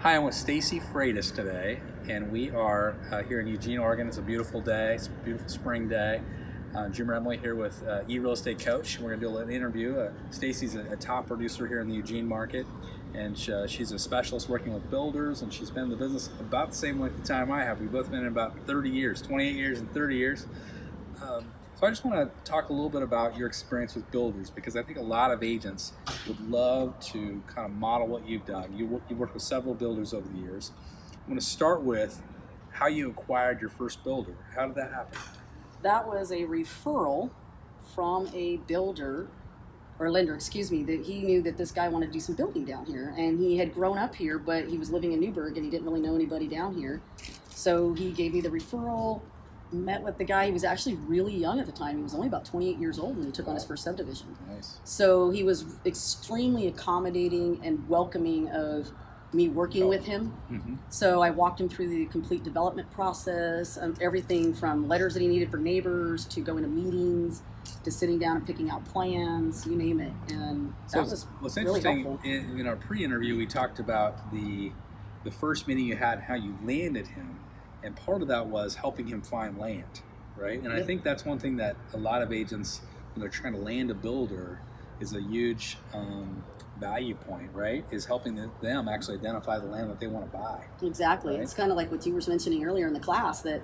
Hi, I'm with Stacy Freitas today, and we are here in Eugene, Oregon. It's a beautiful day. It's a beautiful spring day. Jim Remley here with eRealEstateCoach. We're going to do a little interview. Stacy's a top producer here in the Eugene market, and she's a specialist working with builders, and she's been in the business about the same length of time I have. We've both been in about 30 years, 28 years and 30 years. So I just want to talk a little bit about your experience with builders, because I think a lot of agents would love to kind of model what you've done. You've worked with several builders over the years. I'm going to start with how you acquired your first builder. How did that happen? That was a referral from a builder, or lender, excuse me, that he knew that this guy wanted to do some building down here. And he had grown up here, but he was living in Newburgh and he didn't really know anybody down here. So he gave me the referral, met with the guy. He was actually really young at the time. He was only about 28 years old when he took on his first subdivision. Nice. So he was extremely accommodating and welcoming of me working with him. Mm-hmm. So I walked him through the complete development process, everything from letters that he needed for neighbors to going to meetings to sitting down and picking out plans, you name it. And that was what's really interesting, helpful. in our pre-interview, we talked about the first meeting you had, how you landed him. And part of that was helping him find land, right? And I think that's one thing that a lot of agents, when they're trying to land a builder, is a huge value point, right? Is helping them actually identify the land that they want to buy. Exactly. Right? It's kind of like what you were mentioning earlier in the class, that,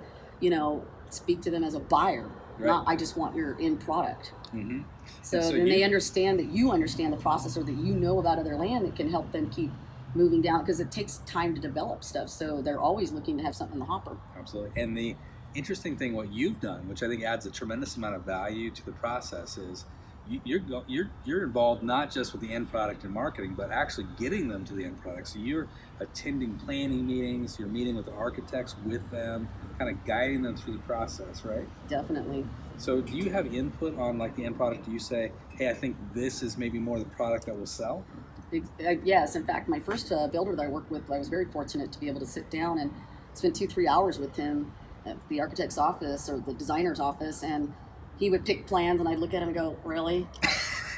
speak to them as a buyer, Right. not I just want your end product. Mm-hmm. So then they understand that you understand the process, or that you know about other land that can help them keep moving down, because it takes time to develop stuff. So they're always looking to have something in the hopper. Absolutely. And the interesting thing, what you've done, which I think adds a tremendous amount of value to the process, is you're involved not just with the end product and marketing, but actually getting them to the end product. So you're attending planning meetings, you're meeting with the architects with them, kind of guiding them through the process, right? Definitely. So do you have input on like the end product? Do you say, hey, I think this is maybe more the product that will sell? Yes, in fact, my first builder that I worked with, I was very fortunate to be able to sit down and spend 2-3 hours with him at the architect's office or the designer's office, and he would pick plans, and I'd look at him and go, really?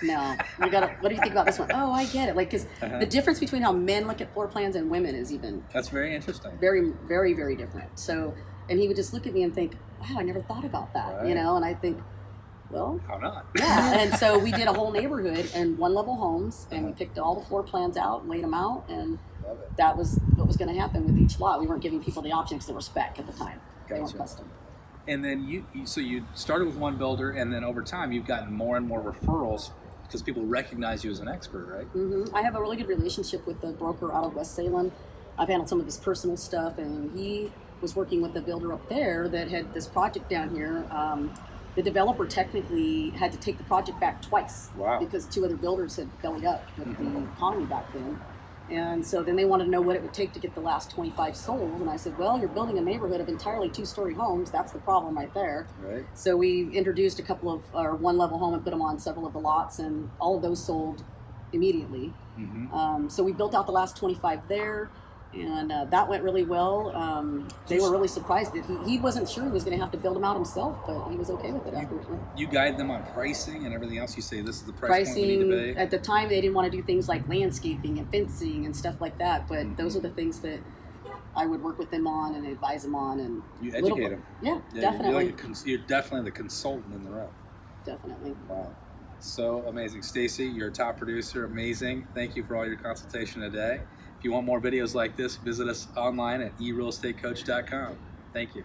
No, what do you think about this one? Oh, I get it. Like, because the difference between how men look at floor plans and women is even... That's very interesting. Very, very, very different. So, and he would just look at me and think, wow, I never thought about that, Right. and I think, well, how not? Yeah, and so we did a whole neighborhood and one-level homes, and we picked all the floor plans out and laid them out, and that was what was going to happen with each lot. We weren't giving people the option because they were spec at the time. They weren't custom. And then so you started with one builder, and then over time you've gotten more and more referrals because people recognize you as an expert, right? Mm-hmm. I have a really good relationship with the broker out of West Salem. I've handled some of his personal stuff, and he was working with the builder up there that had this project down here. The developer technically had to take the project back twice. Wow. Because 2 other builders had bellied up with the economy back then. And so then they wanted to know what it would take to get the last 25 sold. And I said, well, you're building a neighborhood of entirely 2-story homes. That's the problem right there. Right. So we introduced a couple of our one-level home and put them on several of the lots, and all of those sold immediately. Mm-hmm. So we built out the last 25 there. And that went really well. They were really surprised that he wasn't sure he was going to have to build them out himself, but he was okay with it after. You guide them on pricing and everything else. You say this is the price point we need to pay. At the time, they didn't want to do things like landscaping and fencing and stuff like that, but those are the things that I would work with them on and advise them on. And you educate them. Yeah, definitely. You're definitely the consultant in the room. Definitely. Wow. So amazing. Stacy, you're a top producer. Amazing. Thank you for all your consultation today. If you want more videos like this, visit us online at eRealEstateCoach.com. Thank you.